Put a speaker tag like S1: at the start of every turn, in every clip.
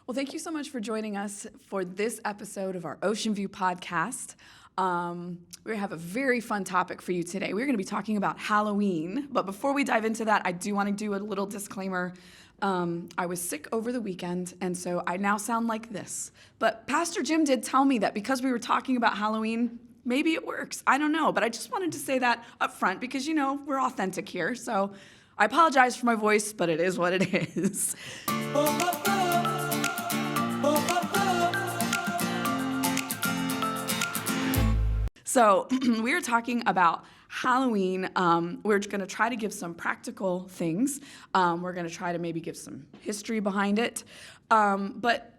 S1: Well, thank you so much for joining us for this episode of our Ocean View podcast. We have a very fun topic for you today. We're going to be talking about Halloween. But before we dive into that, I do want to do a little disclaimer. I was sick over the weekend, and so I now sound like this. But Pastor Jim did tell me that because we were talking about Halloween, maybe it works. I don't know. But I just wanted to say that up front because, we're authentic here. So I apologize for my voice, but it is what it is. So we are talking about Halloween. We're going to try to give some practical things. We're going to try to maybe give some history behind it. But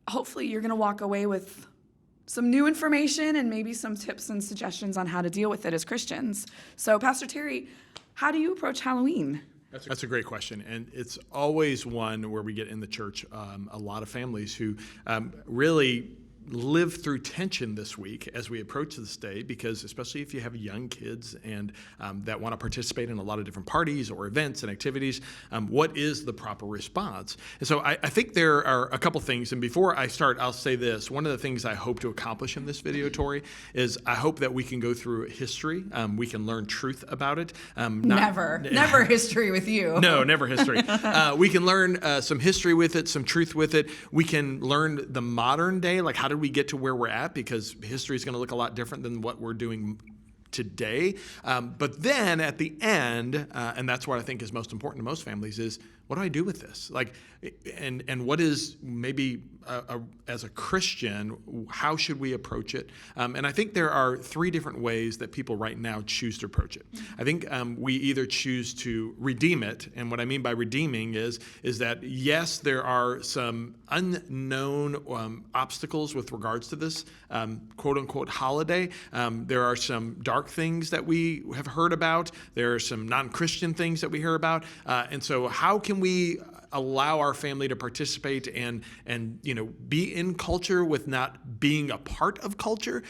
S1: hopefully you're going to walk away with some new information and maybe some tips and suggestions on how to deal with it as Christians. So Pastor Terry, how do you approach Halloween?
S2: That's a great question, and it's always one where we get in the church a lot of families who really live through tension this week as we approach this day, because especially if you have young kids and that want to participate in a lot of different parties or events and activities, what is the proper response? And so I think there are a couple things, and before I start, I'll say this. One of the things I hope to accomplish in this video, Tori, is I hope that we can go through history. We can learn truth about it.
S1: Never history with you.
S2: No, never history. We can learn some history with it, some truth with it. We can learn the modern day, like how did we get to where we're at, because history is going to look a lot different than what we're doing today. But then at the end, and that's what I think is most important to most families, is what do I do with this? And what is maybe as a Christian, how should we approach it? And I think there are three different ways that people right now choose to approach it. I think we either choose to redeem it, and what I mean by redeeming is that yes, there are some unknown obstacles with regards to this quote unquote holiday. There are some dark things that we have heard about. There are some non-Christian things that we hear about, and so how can we allow our family to participate and be in culture with not being a part of culture?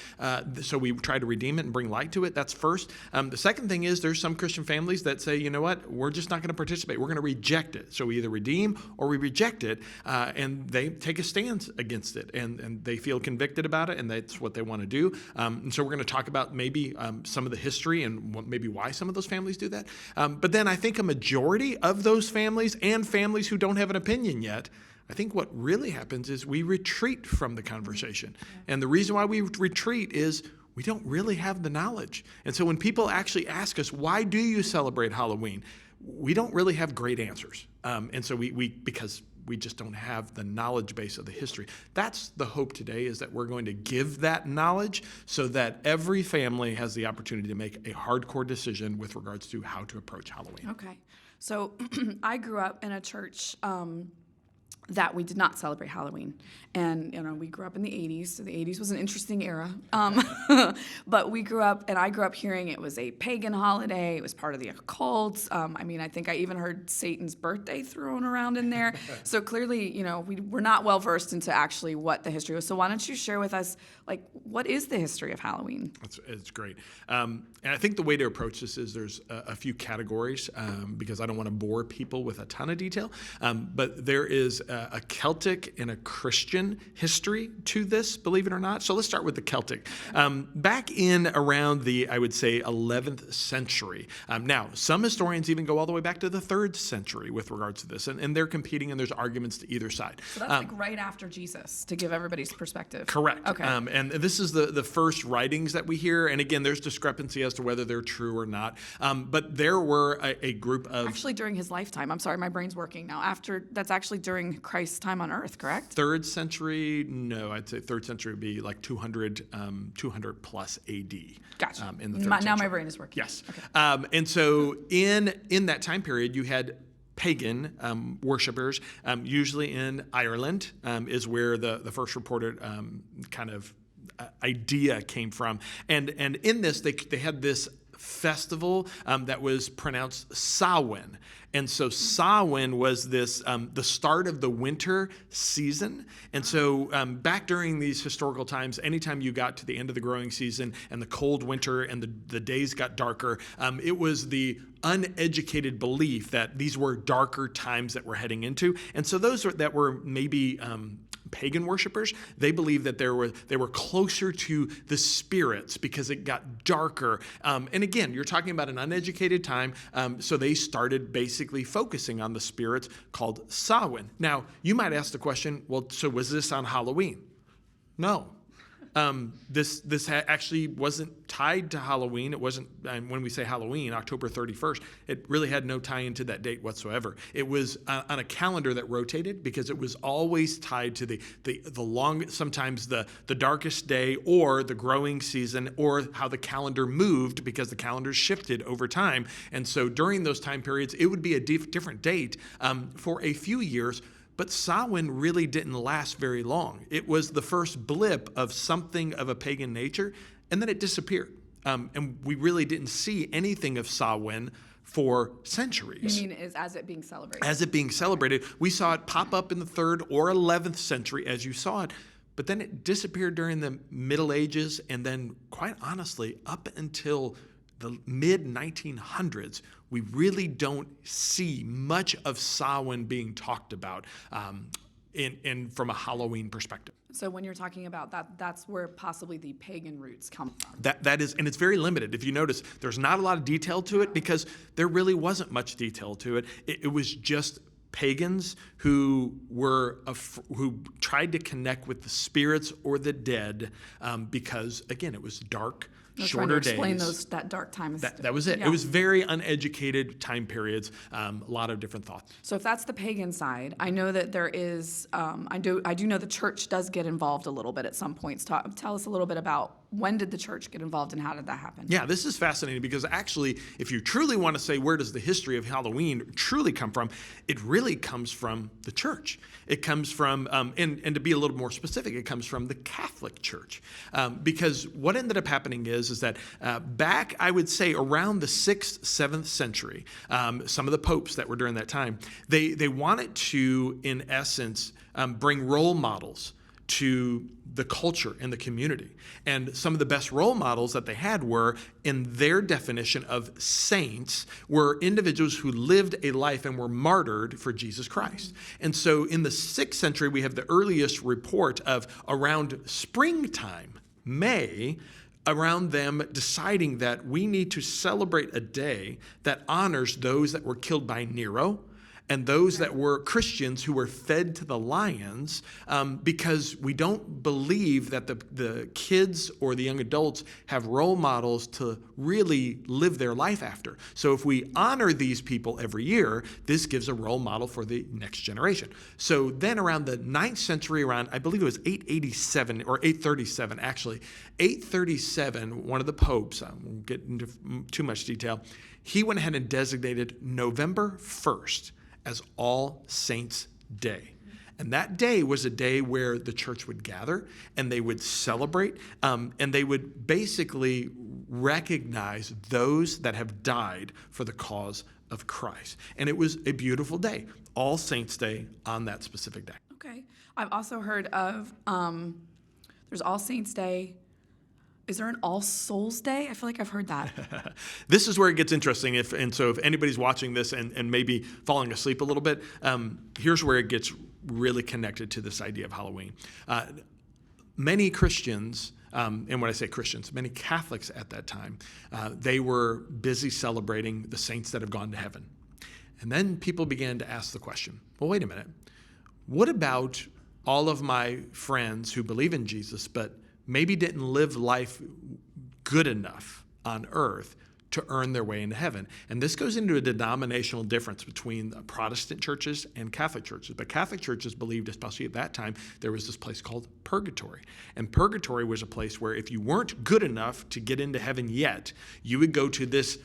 S2: So we try to redeem it and bring light to it. That's first. The second thing is there's some Christian families that say, you know what, we're just not going to participate. We're going to reject it. So we either redeem or we reject it, and they take a stance against it, and they feel convicted about it, and that's what they want to do. And so we're going to talk about maybe some of the history and maybe why some of those families do that. But then I think a majority of those families and families who don't have an opinion yet, I think what really happens is we retreat from the conversation. And the reason why we retreat is we don't really have the knowledge. And so when people actually ask us, why do you celebrate Halloween? We don't really have great answers. And so because we just don't have the knowledge base of the history. That's the hope today, is that we're going to give that knowledge so that every family has the opportunity to make a hardcore decision with regards to how to approach Halloween.
S1: Okay. So I grew up in a church that we did not celebrate Halloween. And, we grew up in the 80s, so the 80s was an interesting era. But I grew up hearing it was a pagan holiday. It was part of the occult. I think I even heard Satan's birthday thrown around in there. So clearly, we're not well versed into actually what the history was. So why don't you share with us, what is the history of Halloween?
S2: It's great. And I think the way to approach this is there's a few categories, because I don't want to bore people with a ton of detail. But there is a Celtic and a Christian history to this, believe it or not. So let's start with the Celtic. Back in around the, I would say, 11th century. Now, some historians even go all the way back to the 3rd century with regards to this, and they're competing, and there's arguments to either side.
S1: So that's right after Jesus, to give everybody's perspective.
S2: Correct.
S1: Okay.
S2: And this is the first writings that we hear, and again, there's discrepancy as to whether they're true or not. But there were a group of...
S1: Actually, during his lifetime. I'm sorry, my brain's working now. That's actually during Christ's time on earth, correct?
S2: 3rd century, no, I'd say 3rd century would be like 200 plus AD.
S1: Gotcha.
S2: In the 3rd century.
S1: Now my brain is working.
S2: Yes.
S1: Okay.
S2: And so in that time period, you had pagan worshipers, usually in Ireland, is where the first reported kind of idea came from. And in this, they had this festival that was pronounced Samhain. And so Samhain was this the start of the winter season. And so back during these historical times, anytime you got to the end of the growing season and the cold winter and the days got darker, it was the uneducated belief that these were darker times that we're heading into. And so those that were maybe pagan worshipers, they believed that they were closer to the spirits because it got darker. And again, you're talking about an uneducated time, so they started basically focusing on the spirits called Samhain. Now, you might ask the question, well, so was this on Halloween? No. This actually wasn't tied to Halloween. It wasn't, when we say Halloween, October 31st, it really had no tie into that date whatsoever. It was on a calendar that rotated because it was always tied to the long, sometimes the darkest day or the growing season or how the calendar moved because the calendar shifted over time. And so during those time periods, it would be a different date for a few years. But Samhain really didn't last very long. It was the first blip of something of a pagan nature, and then it disappeared. And we really didn't see anything of Samhain for centuries.
S1: You mean as it being celebrated?
S2: As it being celebrated. We saw it pop up in the 3rd or 11th century as you saw it, but then it disappeared during the Middle Ages, and then, quite honestly, up until the mid-1900s, we really don't see much of Samhain being talked about from a Halloween perspective.
S1: So when you're talking about that, that's where possibly the pagan roots come from.
S2: That is, and it's very limited. If you notice, there's not a lot of detail to it because there really wasn't much detail to it. It was just pagans who tried to connect with the spirits or the dead because, again, it was dark. Shorter days.
S1: Explain that dark time.
S2: That was it.
S1: Yeah.
S2: It was very uneducated time periods. A lot of different thoughts.
S1: So if that's the pagan side, I know that there is. I do know the church does get involved a little bit at some points. Tell us a little bit about when did the church get involved and how did that happen?
S2: Yeah, this is fascinating because actually, if you truly want to say where does the history of Halloween truly come from, it really comes from the church. It comes from, and to be a little more specific, it comes from the Catholic Church. Because what ended up happening is that back, I would say, around the 6th, 7th century, some of the popes that were during that time, they wanted to, in essence, bring role models to the culture and the community. And some of the best role models that they had were, in their definition of saints, were individuals who lived a life and were martyred for Jesus Christ. And so in the 6th century, we have the earliest report of around springtime, May, around them deciding that we need to celebrate a day that honors those that were killed by Nero and those that were Christians who were fed to the lions, because we don't believe that the kids or the young adults have role models to really live their life after. So if we honor these people every year, this gives a role model for the next generation. So then around the 9th century, around, I believe it was 887 or 837 actually, 837, one of the popes, I won't get into too much detail, he went ahead and designated November 1st as All Saints' Day. And that day was a day where the church would gather and they would celebrate and they would basically recognize those that have died for the cause of Christ. And it was a beautiful day, All Saints' Day on that specific day.
S1: Okay. I've also heard of, there's All Saints' Day. Is there an All Souls Day? I feel like I've heard that.
S2: This is where it gets interesting. If anybody's watching this and maybe falling asleep a little bit, here's where it gets really connected to this idea of Halloween. Many Christians, and when I say Christians, many Catholics at that time, they were busy celebrating the saints that have gone to heaven. And then people began to ask the question, well, wait a minute. What about all of my friends who believe in Jesus, but maybe didn't live life good enough on earth to earn their way into heaven? And this goes into a denominational difference between Protestant churches and Catholic churches. But Catholic churches believed, especially at that time, there was this place called purgatory. And purgatory was a place where if you weren't good enough to get into heaven yet, you would go to this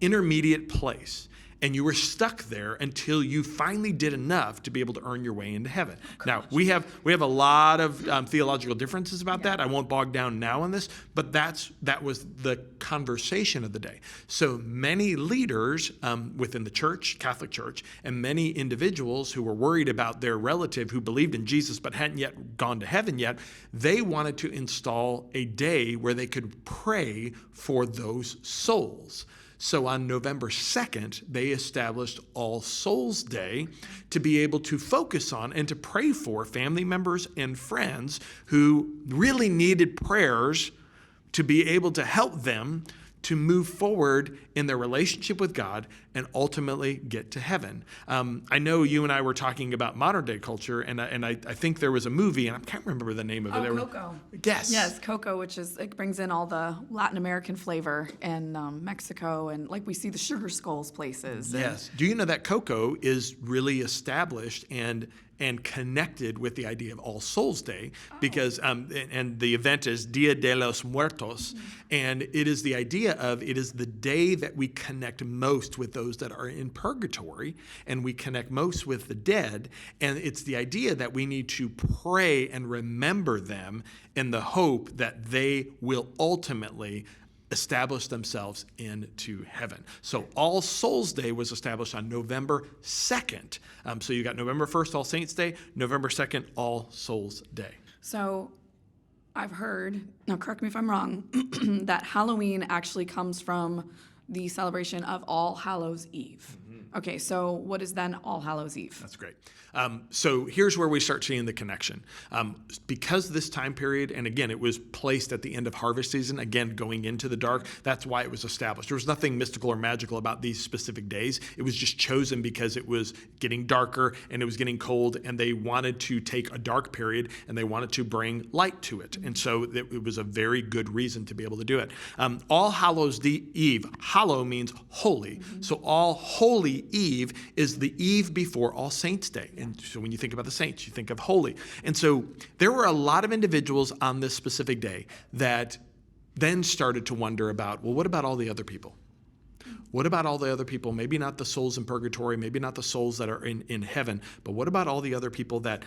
S2: intermediate place. and you were stuck there until you finally did enough to be able to earn your way into heaven. Now, we have a lot of theological differences about that. I won't bog down now on this, but that was the conversation of the day. So many leaders within the church, Catholic Church, and many individuals who were worried about their relative who believed in Jesus but hadn't yet gone to heaven yet, they wanted to install a day where they could pray for those souls. So on November 2nd, they established All Souls Day to be able to focus on and to pray for family members and friends who really needed prayers to be able to help them to move forward in their relationship with God and ultimately get to heaven. I know you and I were talking about modern day culture, and I think there was a movie, and I can't remember the name of it.
S1: Coco.
S2: Yes,
S1: Coco, which it brings in all the Latin American flavor in Mexico, and like we see the sugar skulls places.
S2: Yes. Do you know that Coco is really established and connected with the idea of All Souls Day, because and the event is Dia de los Muertos, and it is the idea of it is the day that we connect most with those that are in purgatory, and we connect most with the dead, and it's the idea that we need to pray and remember them in the hope that they will ultimately establish themselves into heaven. So All Souls Day was established on November 2nd. So you got November 1st, All Saints Day, November 2nd, All Souls Day.
S1: So I've heard, now correct me if I'm wrong, that Halloween actually comes from the celebration of All Hallows Eve. Okay, so what is then All Hallows Eve?
S2: That's great. So here's where we start seeing the connection. Because this time period, and again, it was placed at the end of harvest season, again, going into the dark, that's why it was established. There was nothing mystical or magical about these specific days. It was just chosen because it was getting darker and it was getting cold, and they wanted to take a dark period and they wanted to bring light to it. And so it was a very good reason to be able to do it. All Hallows Eve, hallow means holy. So All Holy Eve is the eve before All Saints Day. And so when you think about the saints, you think of holy. And so there were a lot of individuals on this specific day that then started to wonder about, well, what about all the other people? What about all the other people? Maybe not the souls in purgatory, maybe not the souls that are in heaven, but what about all the other people that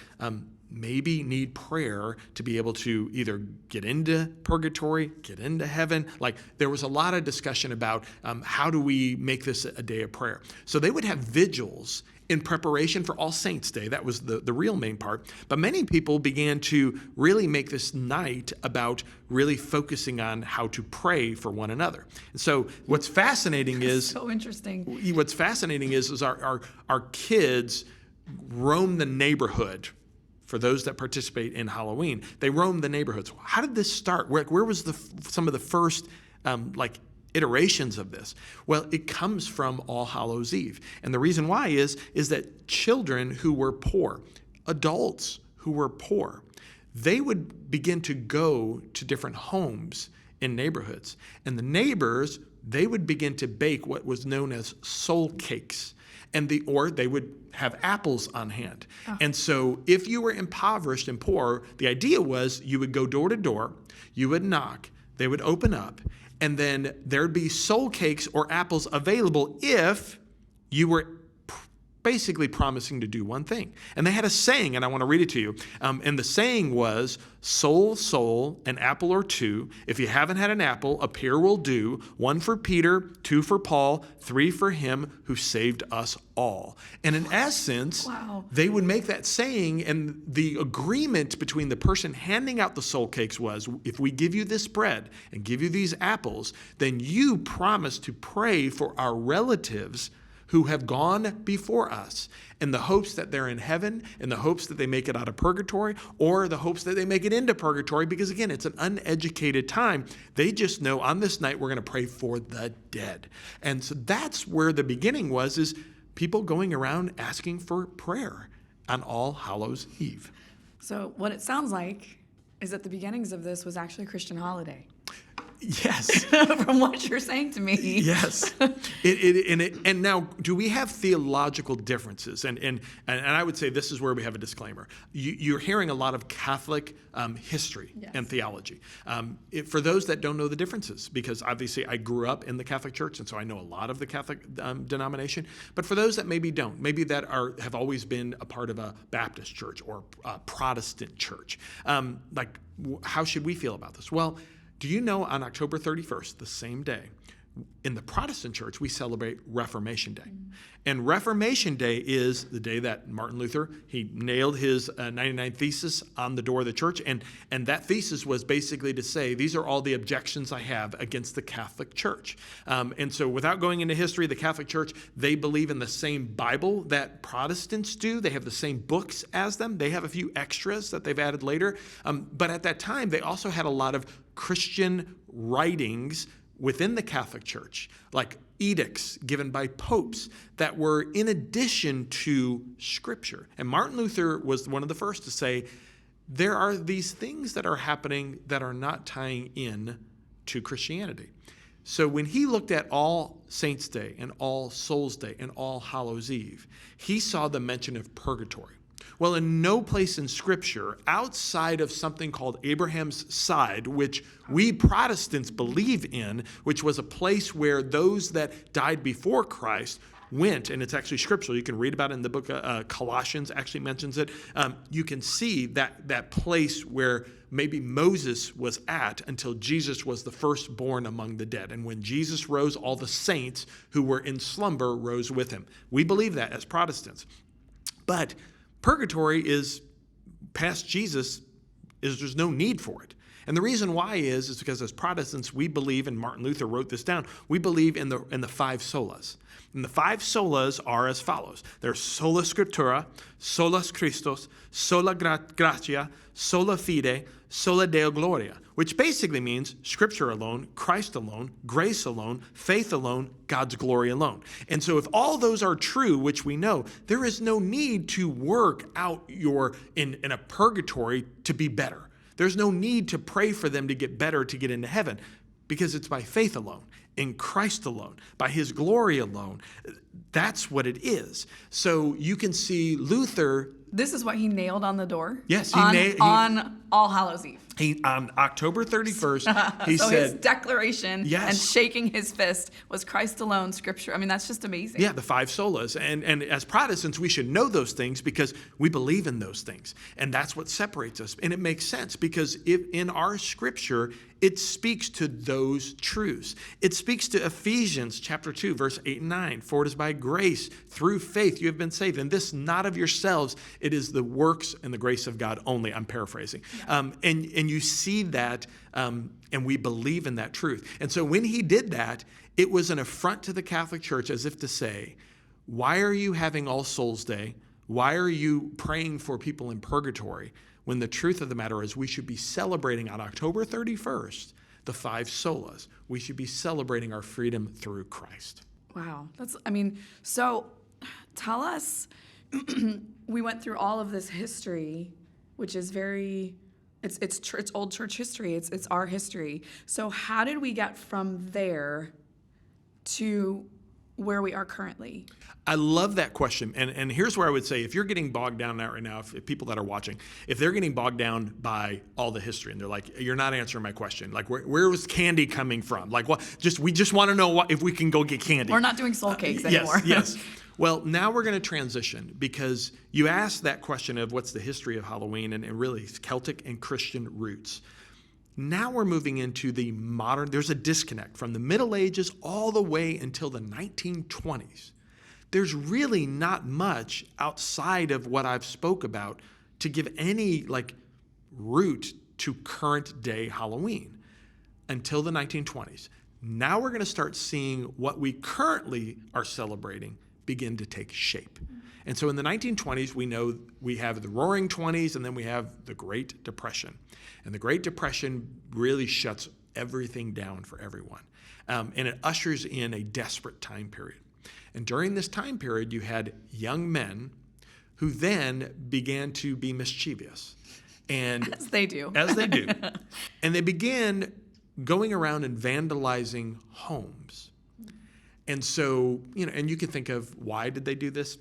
S2: maybe need prayer to be able to either get into purgatory, get into heaven? Like, there was a lot of discussion about how do we make this a day of prayer? So they would have vigils in preparation for All Saints Day. That was the real main part. But many people began to really make this night about really focusing on how to pray for one another. And so what's fascinating is...
S1: So interesting.
S2: What's fascinating is our kids roam the neighborhood. For those that participate in Halloween, they roam the neighborhoods. How did this start? Where was some of the first iterations of this? Well, it comes from All Hallows Eve. And the reason why is that children who were poor, adults who were poor, they would begin to go to different homes in neighborhoods. And the neighbors, they would begin to bake what was known as soul cakes. Or they would have apples on hand. Oh. And so if you were impoverished and poor, the idea was you would go door to door, you would knock, they would open up, and then there'd be soul cakes or apples available if you were basically promising to do one thing. And they had a saying, and I want to read it to you. And the saying was, soul, an apple or two. If you haven't had an apple, a pear will do. 1 for Peter, 2 for Paul, 3 for him who saved us all. And in essence, They would make that saying, and the agreement between the person handing out the soul cakes was, if we give you this bread and give you these apples, then you promise to pray for our relatives who have gone before us, in the hopes that they're in heaven, in the hopes that they make it out of purgatory, or the hopes that they make it into purgatory, because again, it's an uneducated time. They just know on this night we're going to pray for the dead. And so that's where the beginning was, is people going around asking for prayer on All Hallows Eve.
S1: So what it sounds like is that the beginnings of this was actually a Christian holiday.
S2: Yes.
S1: from what you're saying to me.
S2: Yes. And now, do we have theological differences? And I would say this is where we have a disclaimer. You're hearing a lot of Catholic history and theology. For those that don't know the differences, because obviously I grew up in the Catholic Church, and so I know a lot of the Catholic denomination. But for those that maybe don't, maybe that have always been a part of a Baptist church or a Protestant church, how should we feel about this? Well, do you know on October 31st, the same day, in the Protestant church, we celebrate Reformation Day. And Reformation Day is the day that Martin Luther, he nailed his 99 Thesis on the door of the church. And that thesis was basically to say, these are all the objections I have against the Catholic Church. And so without going into history, the Catholic Church, they believe in the same Bible that Protestants do. They have the same books as them. They have a few extras that they've added later. But at that time, they also had a lot of Christian writings within the Catholic Church, like edicts given by popes that were in addition to Scripture. And Martin Luther was one of the first to say, there are these things that are happening that are not tying in to Christianity. So when he looked at All Saints' Day and All Souls' Day and All Hallows' Eve, he saw the mention of purgatory. Well, in no place in Scripture, outside of something called Abraham's side, which we Protestants believe in, which was a place where those that died before Christ went, and it's actually scriptural. You can read about it in the book of Colossians, actually mentions it. You can see that place where maybe Moses was at until Jesus was the firstborn among the dead. And when Jesus rose, all the saints who were in slumber rose with him. We believe that as Protestants. But purgatory is past Jesus, there's no need for it. And the reason why is because as Protestants, we believe, and Martin Luther wrote this down, we believe in the 5 solas. And the 5 solas are as follows. There's sola scriptura, solus Christus, sola gratia, sola fide, sola Deo gloria, which basically means Scripture alone, Christ alone, grace alone, faith alone, God's glory alone. And so if all those are true, which we know, there is no need to work out in a purgatory to be better. There's no need to pray for them to get better to get into heaven, because it's by faith alone, in Christ alone, by his glory alone. That's what it is. So you can see Luther.
S1: This is what he nailed on the door?
S2: Yes.
S1: On All Hallows Eve.
S2: On October 31st, he
S1: so
S2: said.
S1: His declaration and shaking his fist was Christ alone, Scripture. I mean, that's just amazing.
S2: Yeah, the 5 solas. And as Protestants, we should know those things because we believe in those things. And that's what separates us. And it makes sense because in our Scripture, it speaks to those truths. It speaks to Ephesians chapter 2, verse 8 and 9. For it is by grace, through faith, you have been saved. And this not of yourselves, it is the works and the grace of God only. I'm paraphrasing. Yeah. And you see that, and we believe in that truth. And so when he did that, it was an affront to the Catholic Church, as if to say, why are you having All Souls Day? Why are you praying for people in purgatory? When the truth of the matter is we should be celebrating on October 31st, the 5 solas. We should be celebrating our freedom through Christ.
S1: Wow. So tell us, we went through all of this history, which is it's old church history. It's our history. So how did we get from there to where we are currently?
S2: I love that question. And here's where I would say, if you're getting bogged down right now, if people that are watching, if they're getting bogged down by all the history and they're like, you're not answering my question. Like, where was candy coming from? Like, what? We just want to know if we can go get candy.
S1: We're not doing soul cakes anymore.
S2: Yes. Well, now we're going to transition because you asked that question of what's the history of Halloween and really Celtic and Christian roots. Now we're moving into the modern, there's a disconnect from the Middle Ages all the way until the 1920s. There's really not much outside of what I've spoke about to give any root to current day Halloween until the 1920s. Now we're going to start seeing what we currently are celebrating begin to take shape. And so in the 1920s, we know we have the Roaring 20s, and then we have the Great Depression. And the Great Depression really shuts everything down for everyone. And it ushers in a desperate time period. And during this time period, you had young men who then began to be mischievous. And
S1: As they do.
S2: And they began going around and vandalizing homes. And so, and you can think of, why did they do this?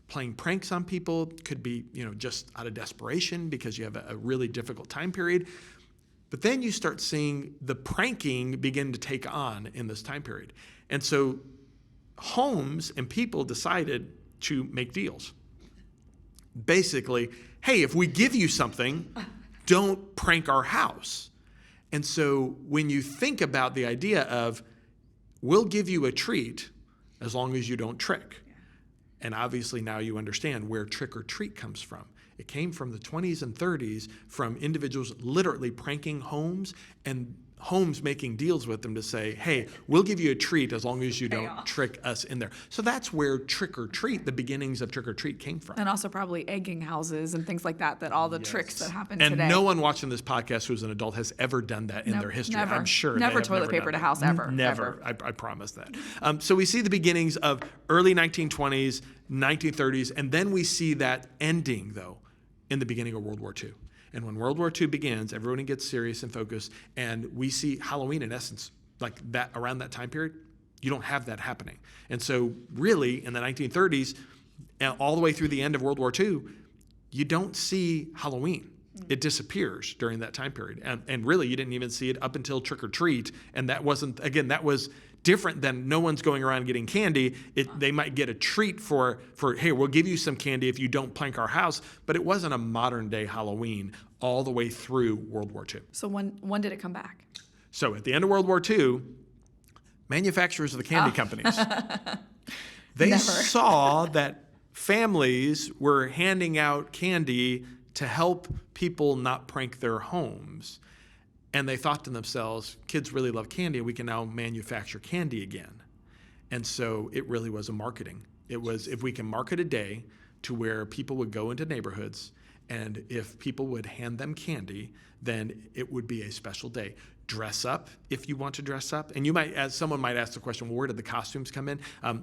S2: Playing pranks on people could be, just out of desperation because you have a really difficult time period. But then you start seeing the pranking begin to take on in this time period. And so homes and people decided to make deals. Basically, hey, if we give you something, don't prank our house. And so when you think about the idea of, we'll give you a treat as long as you don't trick. And obviously now you understand where trick or treat comes from. It came from the 20s and 30s from individuals literally pranking homes and homes making deals with them to say, hey, we'll give you a treat as long as you don't trick us in there. So that's where trick or treat, the beginnings of trick or treat came from.
S1: And also probably egging houses and things like that all the tricks that happen today.
S2: And no one watching this podcast who's an adult has ever done that in their history.
S1: Never.
S2: I'm sure.
S1: Never toilet papered a house, ever.
S2: Never. I promise that. So we see the beginnings of early 1920s, 1930s, and then we see that ending, though, in the beginning of World War II. And when World War II begins, everyone gets serious and focused, and we see Halloween, in essence, like that around that time period. You don't have that happening. And so really, in the 1930s, all the way through the end of World War II, you don't see Halloween. It disappears during that time period. And really, you didn't even see it up until Trick or Treat. And that wasn't, again, that was different than no one's going around getting candy. They might get a treat for, hey, we'll give you some candy if you don't prank our house. But it wasn't a modern day Halloween all the way through World War II.
S1: So when did it come back?
S2: So at the end of World War II, manufacturers of the candy companies, they saw that families were handing out candy to help people not prank their homes. And they thought to themselves, kids really love candy, we can now manufacture candy again. And so it really was a marketing. It was, if we can market a day to where people would go into neighborhoods, and if people would hand them candy, then it would be a special day. Dress up if you want to dress up. And you might, as someone might ask the question, well, where did the costumes come in?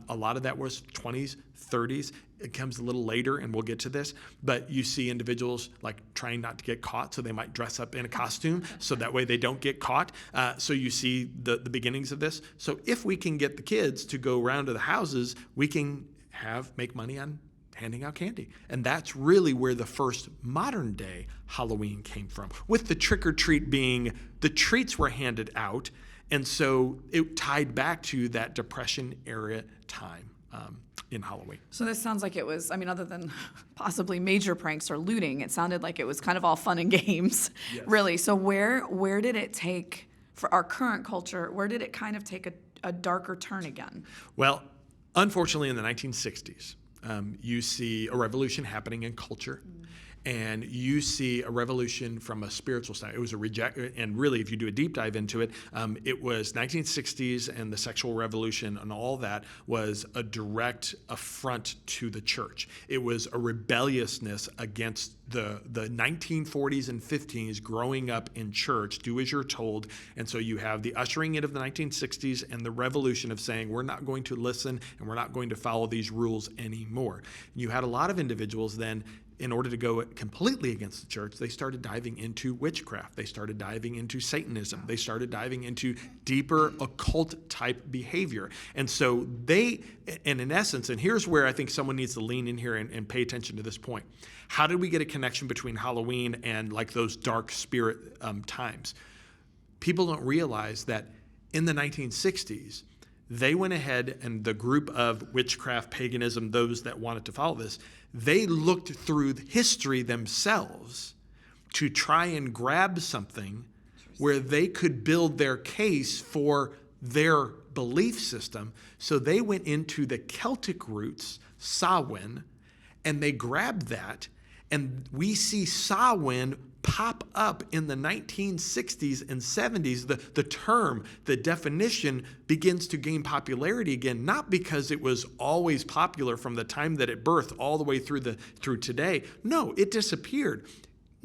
S2: A lot of that was 20s, 30s. It comes a little later, and we'll get to this. But you see individuals like trying not to get caught, so they might dress up in a costume, so that way they don't get caught. So you see the beginnings of this. So if we can get the kids to go around to the houses, we can make money on handing out candy. And that's really where the first modern day Halloween came from, with the trick or treat being the treats were handed out. And so it tied back to that Depression era time in Halloween.
S1: So this sounds like it was, other than possibly major pranks or looting, it sounded like it was kind of all fun and games, really. So where did it take, for our current culture, where did it kind of take a darker turn again?
S2: Well, unfortunately in the 1960s, you see a revolution happening in culture, and you see a revolution from a spiritual side. It was and really, if you do a deep dive into it, it was 1960s, and the sexual revolution and all that was a direct affront to the church. It was a rebelliousness against the 1940s and 50s growing up in church, do as you're told. And so you have the ushering in of the 1960s and the revolution of saying, we're not going to listen and we're not going to follow these rules anymore. And you had a lot of individuals then, in order to go completely against the church, they started diving into witchcraft. They started diving into Satanism. They started diving into deeper occult type behavior. And so and in essence, and here's where I think someone needs to lean in here and pay attention to this point. How did we get a connection between Halloween and like those dark spirit times? People don't realize that in the 1960s, they went ahead, and the group of witchcraft, paganism, those that wanted to follow this, they looked through history themselves to try and grab something where they could build their case for their belief system. So they went into the Celtic roots, Samhain, and they grabbed that. And we see Samhain pop up in the 1960s and 70s. The term, the definition begins to gain popularity again, not because it was always popular from the time that it birthed all the way through today. No, it disappeared.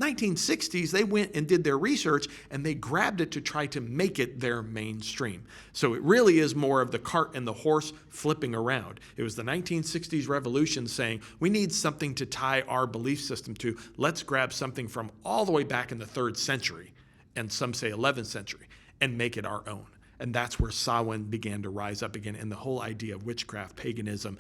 S2: 1960s, they went and did their research, and they grabbed it to try to make it their mainstream. So it really is more of the cart and the horse flipping around. It was the 1960s revolution saying, we need something to tie our belief system to. Let's grab something from all the way back in the 3rd century, and some say 11th century. and make it our own. And that's where Samhain began to rise up again, and the whole idea of witchcraft, paganism,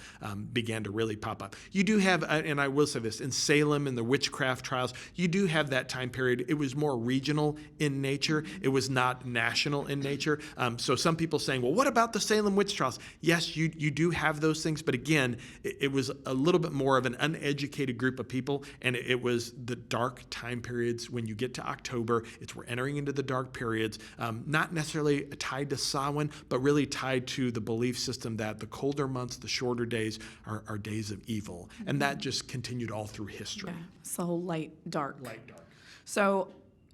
S2: began to really pop up. You do have, and I will say this, in Salem and the witchcraft trials, you do have that time period. It was more regional in nature. It was not national in nature. So some people saying, well, what about the Salem witch trials? Yes, you do have those things, but again, it was a little bit more of an uneducated group of people, and it was the dark time periods. When you get to October, we're entering into the dark periods, not necessarily tied to Samhain, but really tied to the belief system that the colder months, the shorter days are days of evil. And that just continued all through history.
S1: Yeah, it's the whole light, dark.
S2: Light, dark.
S1: So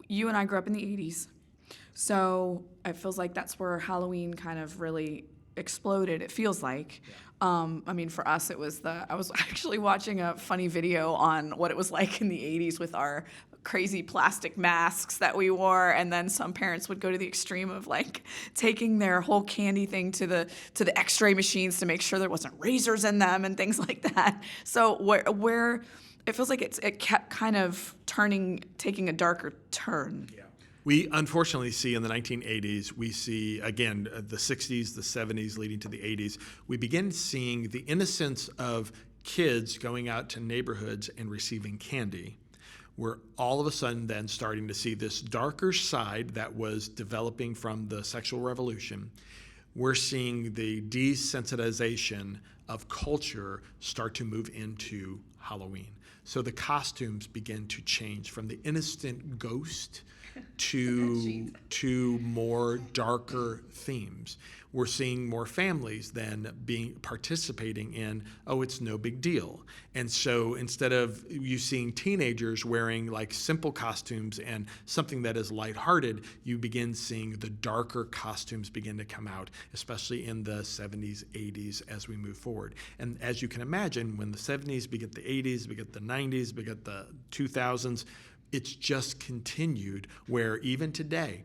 S1: you and I grew up in the 80s. So it feels like that's where Halloween kind of really exploded, it feels like. I mean, for us, I was actually watching a funny video on what it was like in the 80s with our crazy plastic masks that we wore, and then some parents would go to the extreme of like taking their whole candy thing to the x-ray machines to make sure there wasn't razors in them and things like that. So where it feels like it kept kind of taking a darker turn.
S2: Yeah. We unfortunately see in the 1980s, we see, again, the 60s, the 70s, leading to the 80s, we begin seeing the innocence of kids going out to neighborhoods and receiving candy. We're all of a sudden then starting to see this darker side that was developing from the sexual revolution. We're seeing the desensitization of culture start to move into Halloween. So the costumes begin to change from the innocent ghost to more darker themes. We're seeing more families then participating in, oh, it's no big deal. And so instead of you seeing teenagers wearing like simple costumes and something that is lighthearted, you begin seeing the darker costumes begin to come out, especially in the 70s, 80s as we move forward. And as you can imagine, when the 70s beget the 80s, beget the 90s, beget the 2000s, it's just continued where even today,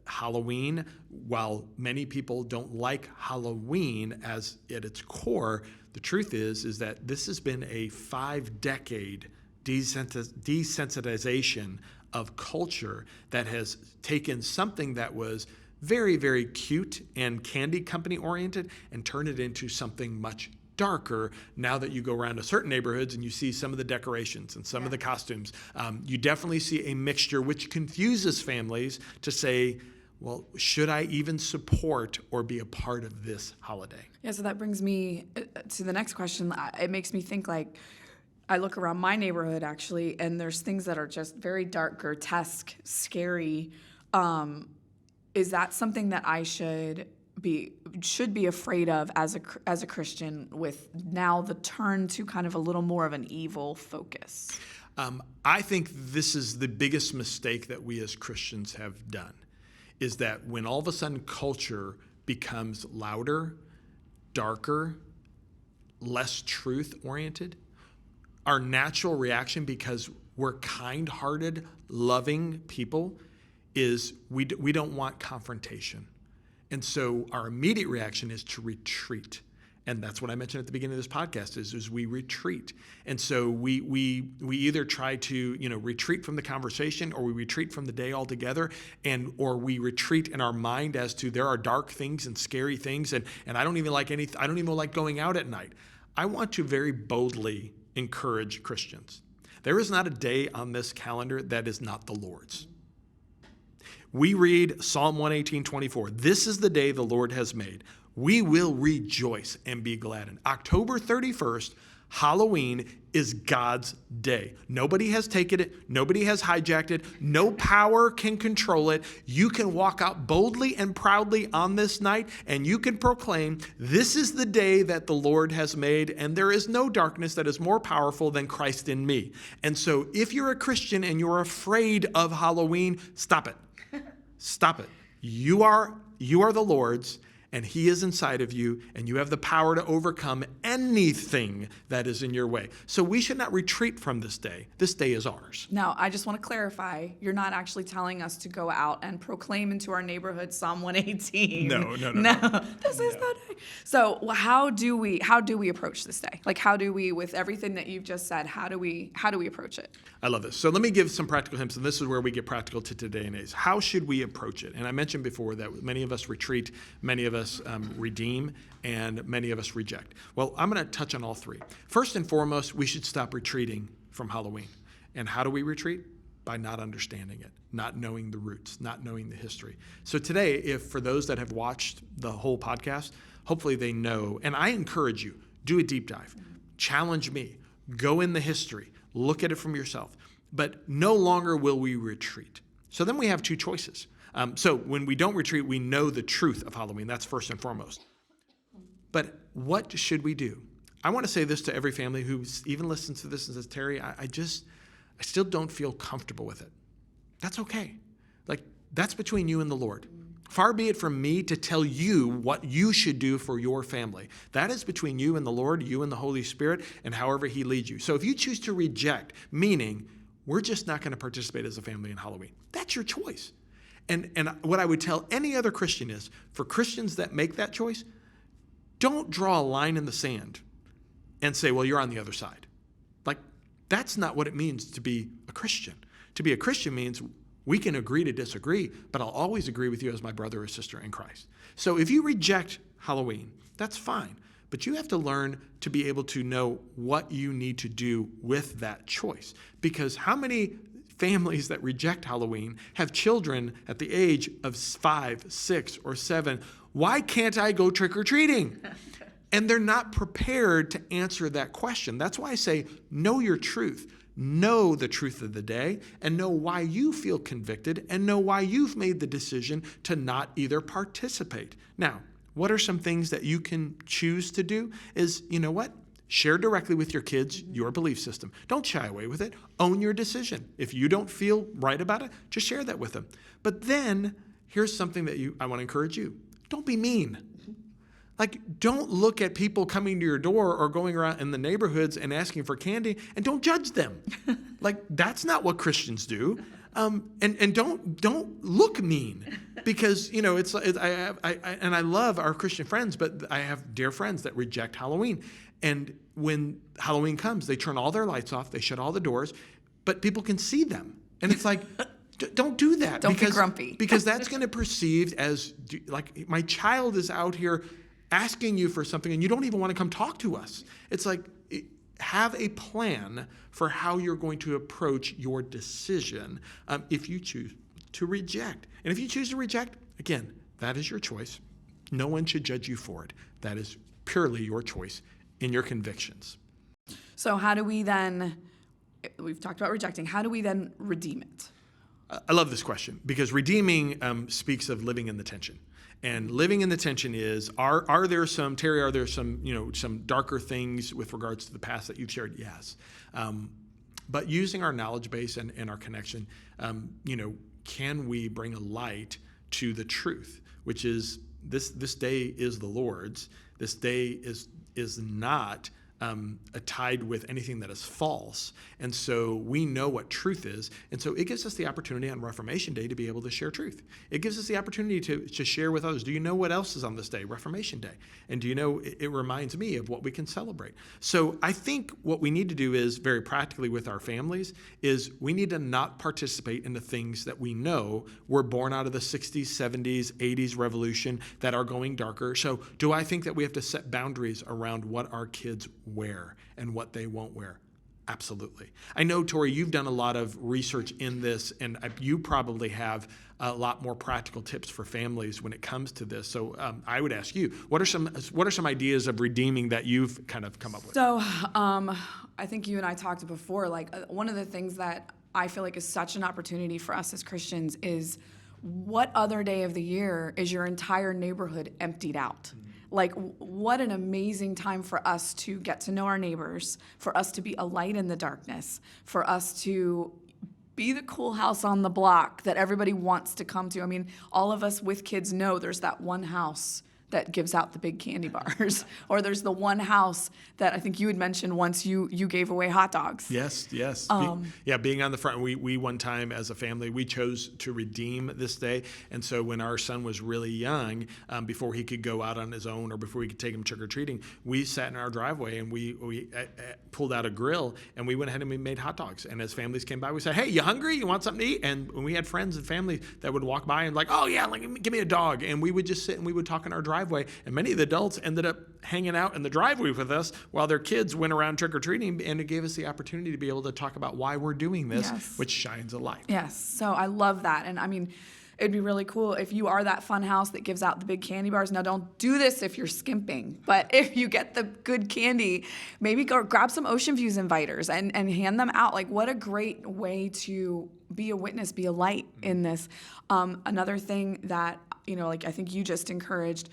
S2: Halloween, while many people don't like Halloween as at its core, the truth is that this has been a 5-decade desensitization of culture that has taken something that was very, very cute and candy company oriented and turned it into something much darker. Now that you go around to certain neighborhoods and you see some of the decorations and some of the costumes, you definitely see a mixture which confuses families to say, well, should I even support or be a part of this holiday?
S1: Yeah, so that brings me to the next question. It makes me think like, I look around my neighborhood actually, and there's things that are just very dark, grotesque, scary. Is that something that I should be afraid of as a Christian, with now the turn to kind of a little more of an evil focus?
S2: I think this is the biggest mistake that we as Christians have done, is that when all of a sudden culture becomes louder, darker, less truth-oriented, our natural reaction, because we're kind-hearted, loving people, is we don't want confrontation. And so our immediate reaction is to retreat. And that's what I mentioned at the beginning of this podcast is we retreat. And so we either try to, retreat from the conversation, or we retreat from the day altogether, or we retreat in our mind as to there are dark things and scary things, and I don't even like I don't even like going out at night. I want to very boldly encourage Christians. There is not a day on this calendar that is not the Lord's. We read Psalm 118:24. This is the day the Lord has made. We will rejoice and be glad. And October 31st, Halloween, is God's day. Nobody has taken it. Nobody has hijacked it. No power can control it. You can walk out boldly and proudly on this night, and you can proclaim, this is the day that the Lord has made, and there is no darkness that is more powerful than Christ in me. And so if you're a Christian and you're afraid of Halloween, stop it. Stop it. You are the Lord's, and he is inside of you, and you have the power to overcome anything that is in your way. So we should not retreat from this day. This day is ours.
S1: Now, I just want to clarify, you're not actually telling us to go out and proclaim into our neighborhood Psalm 118.
S2: No.
S1: This is the day. So how do we approach this day? Like, how do we, with everything that you've just said, how do we approach it?
S2: I love this. So let me give some practical hints, and this is where we get practical to today and age. How should we approach it? And I mentioned before that many of us retreat, many of us redeem, and many of us reject. Well, I'm going to touch on all three. First and foremost, we should stop retreating from Halloween. And how do we retreat? By not understanding it, not knowing the roots, not knowing the history. So today, if for those that have watched the whole podcast, hopefully they know, and I encourage you, do a deep dive, challenge me, go in the history, look at it from yourself. But no longer will we retreat. So then we have two choices. So when we don't retreat, we know the truth of Halloween. That's first and foremost. But what should we do? I want to say this to every family who even listens to this and says, Terry, I still don't feel comfortable with it. That's okay. Like, that's between you and the Lord. Far be it from me to tell you what you should do for your family. That is between you and the Lord, you and the Holy Spirit, and however he leads you. So if you choose to reject, meaning we're just not going to participate as a family in Halloween, that's your choice. And what I would tell any other Christian is, for Christians that make that choice, don't draw a line in the sand and say, well, you're on the other side. Like, that's not what it means to be a Christian. To be a Christian means we can agree to disagree, but I'll always agree with you as my brother or sister in Christ. So if you reject Halloween, that's fine. But you have to learn to be able to know what you need to do with that choice. Because how many families that reject Halloween have children at the age of 5, 6, or 7? Why can't I go trick-or-treating? And they're not prepared to answer that question. That's why I say, know your truth. Know the truth of the day, and know why you feel convicted, and know why you've made the decision to not either participate. Now, what are some things that you can choose to do? Is, you know what? Share directly with your kids your belief system. Don't shy away with it. Own your decision. If you don't feel right about it, just share that with them. But then, here's something that I want to encourage you. Don't be mean. Like, don't look at people coming to your door or going around in the neighborhoods and asking for candy, and don't judge them. Like, that's not what Christians do. And don't look mean, because I love our Christian friends, but I have dear friends that reject Halloween. And when Halloween comes, they turn all their lights off, they shut all the doors, but people can see them, and it's like. Don't do that.
S1: Don't be grumpy.
S2: Because that's going to perceived as like, my child is out here asking you for something and you don't even want to come talk to us. It's like, have a plan for how you're going to approach your decision if you choose to reject. And if you choose to reject, again, that is your choice. No one should judge you for it. That is purely your choice in your convictions.
S1: So how do we then, we've talked about rejecting, how do we then redeem it?
S2: I love this question, because redeeming speaks of living in the tension. And living in the tension is, are there some some darker things with regards to the past that you've shared? Yes. But using our knowledge base and our connection, can we bring a light to the truth, which is this day is the Lord's. This day is not tied with anything that is false. And so we know what truth is. And so it gives us the opportunity on Reformation Day to be able to share truth. It gives us the opportunity to share with others. Do you know what else is on this day? Reformation Day. And do you know, it reminds me of what we can celebrate. So I think what we need to do is, very practically with our families, is we need to not participate in the things that we know were born out of the 60s, 70s, 80s revolution that are going darker. So do I think that we have to set boundaries around what our kids wear and what they won't wear? Absolutely. I know, Tori, you've done a lot of research in this, and you probably have a lot more practical tips for families when it comes to this. So I would ask you, what are some ideas of redeeming that you've kind of come up with?
S1: So I think you and I talked before, like one of the things that I feel like is such an opportunity for us as Christians is, what other day of the year is your entire neighborhood emptied out? Like, what an amazing time for us to get to know our neighbors, for us to be a light in the darkness, for us to be the cool house on the block that everybody wants to come to. I mean, all of us with kids know there's that one house that gives out the big candy bars. Or there's the one house that I think you had mentioned once you gave away hot dogs.
S2: Yes. Being on the front, we one time as a family, we chose to redeem this day. And so when our son was really young, before he could go out on his own or before we could take him trick-or-treating, we sat in our driveway and we pulled out a grill and we went ahead and we made hot dogs. And as families came by, we said, hey, you hungry? You want something to eat? And when we had friends and family that would walk by and like, oh yeah, like, give me a dog. And we would just sit and we would talk in our driveway. And many of the adults ended up hanging out in the driveway with us while their kids went around trick-or-treating, and it gave us the opportunity to be able to talk about why we're doing this, which shines a light.
S1: Yes. So I love that. And I mean, it'd be really cool if you are that fun house that gives out the big candy bars. Now, don't do this if you're skimping, but if you get the good candy, maybe go grab some Ocean Views inviters and hand them out. Like, what a great way to be a witness, be a light in this. Another thing that, like I think you just encouraged,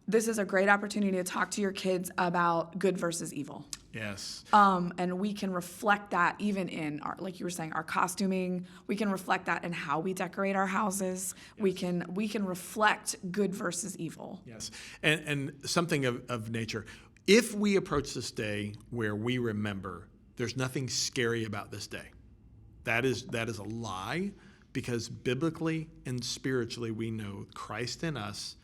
S1: this is a great opportunity to talk to your kids about good versus evil.
S2: Yes.
S1: And we can reflect that even in our, like you were saying, our costuming. We can reflect that in how we decorate our houses. Yes. We can reflect good versus evil.
S2: Yes. And something of nature. If we approach this day where we remember there's nothing scary about this day, that is a lie, because biblically and spiritually we know Christ in us,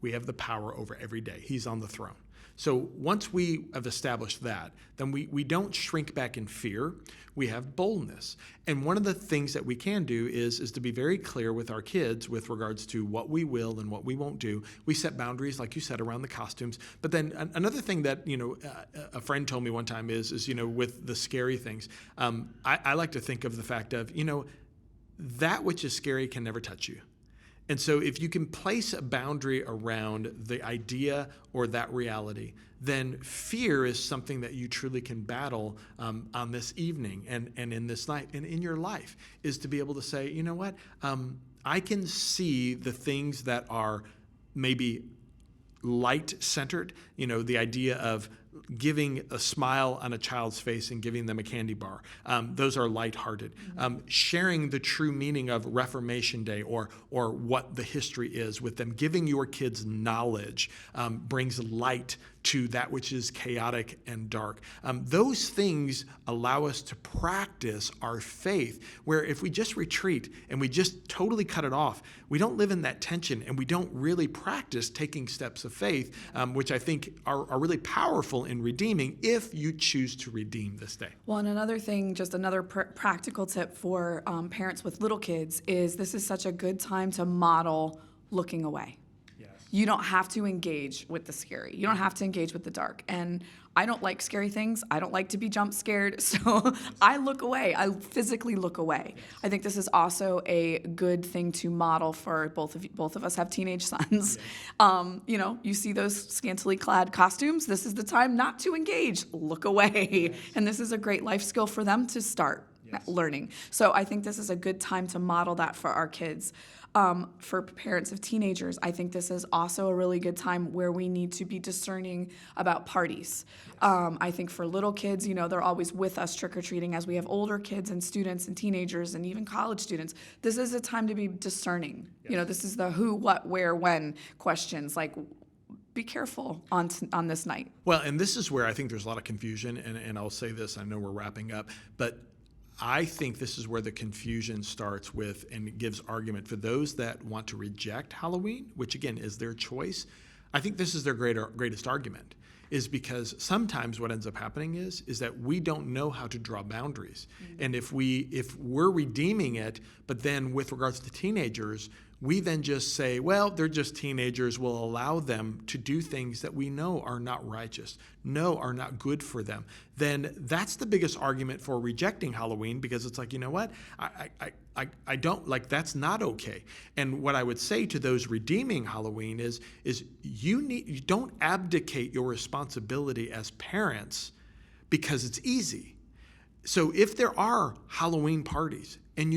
S2: we have the power over every day. He's on the throne. So once we have established that, then we don't shrink back in fear. We have boldness. And one of the things that we can do is to be very clear with our kids with regards to what we will and what we won't do. We set boundaries, like you said, around the costumes. But then another thing that, a friend told me one time is with the scary things, I like to think of the fact of, that which is scary can never touch you. And so if you can place a boundary around the idea or that reality, then fear is something that you truly can battle on this evening and in this night and in your life, is to be able to say, you know what, I can see the things that are maybe light-centered, the idea of giving a smile on a child's face and giving them a candy bar. Those are lighthearted. Sharing the true meaning of Reformation Day or what the history is with them. Giving your kids knowledge brings light to that which is chaotic and dark. Those things allow us to practice our faith, where if we just retreat and we just totally cut it off, we don't live in that tension and we don't really practice taking steps of faith, which I think are really powerful in redeeming if you choose to redeem this day.
S1: Well, and another thing, just another practical tip for parents with little kids is this is such a good time to model looking away. You don't have to engage with the scary. You don't have to engage with the dark. And I don't like scary things. I don't like to be jump scared. So I look away. I physically look away. I think this is also a good thing to model for both of us have teenage sons. Yes. You see those scantily clad costumes. This is the time not to engage. Look away. Yes. And this is a great life skill for them to start learning. So I think this is a good time to model that for our kids. For parents of teenagers, I think this is also a really good time where we need to be discerning about parties. I think for little kids, they're always with us trick-or-treating. As we have older kids and students and teenagers and even college students, this is a time to be discerning. Yes. This is the who, what, where, when questions. Like, be careful on this night.
S2: Well, and this is where I think there's a lot of confusion, and I'll say this, I know we're wrapping up, but I think this is where the confusion starts with and gives argument for those that want to reject Halloween, which again is their choice. I think this is their greatest argument, is because sometimes what ends up happening is that we don't know how to draw boundaries. Mm-hmm. And if we're redeeming it, but then with regards to teenagers, we then just say, well, they're just teenagers. We'll allow them to do things that we know are not righteous, are not good for them. Then that's the biggest argument for rejecting Halloween, because it's like, you know what? I don't, like, that's not okay. And what I would say to those redeeming Halloween is you don't abdicate your responsibility as parents because it's easy. So if there are Halloween parties and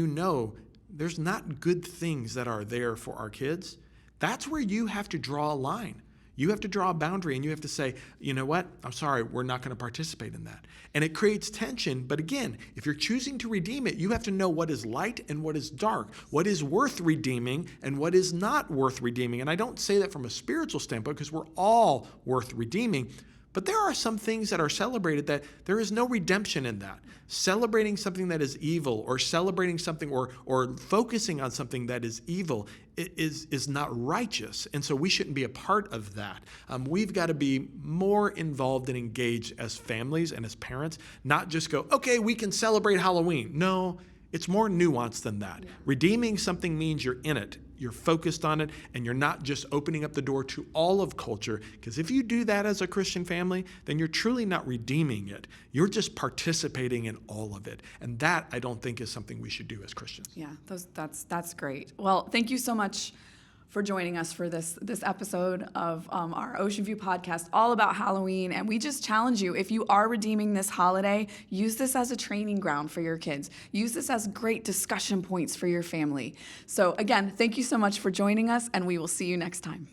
S2: there's not good things that are there for our kids, that's where you have to draw a line. You have to draw a boundary and you have to say, you know what? I'm sorry, we're not going to participate in that. And it creates tension. But again, if you're choosing to redeem it, you have to know what is light and what is dark, what is worth redeeming and what is not worth redeeming. And I don't say that from a spiritual standpoint because we're all worth redeeming. But there are some things that are celebrated that there is no redemption in that. Celebrating something that is evil or celebrating something or focusing on something that is evil is not righteous. And so we shouldn't be a part of that. We've got to be more involved and engaged as families and as parents, not just go, okay, we can celebrate Halloween. No, it's more nuanced than that. Yeah. Redeeming something means you're in it. You're focused on it, and you're not just opening up the door to all of culture. Because if you do that as a Christian family, then you're truly not redeeming it. You're just participating in all of it. And that, I don't think, is something we should do as Christians.
S1: Yeah, that's great. Well, thank you so much for joining us for this episode of our Ocean View podcast, all about Halloween. And we just challenge you, if you are redeeming this holiday, use this as a training ground for your kids. Use this as great discussion points for your family. So again, thank you so much for joining us, and we will see you next time.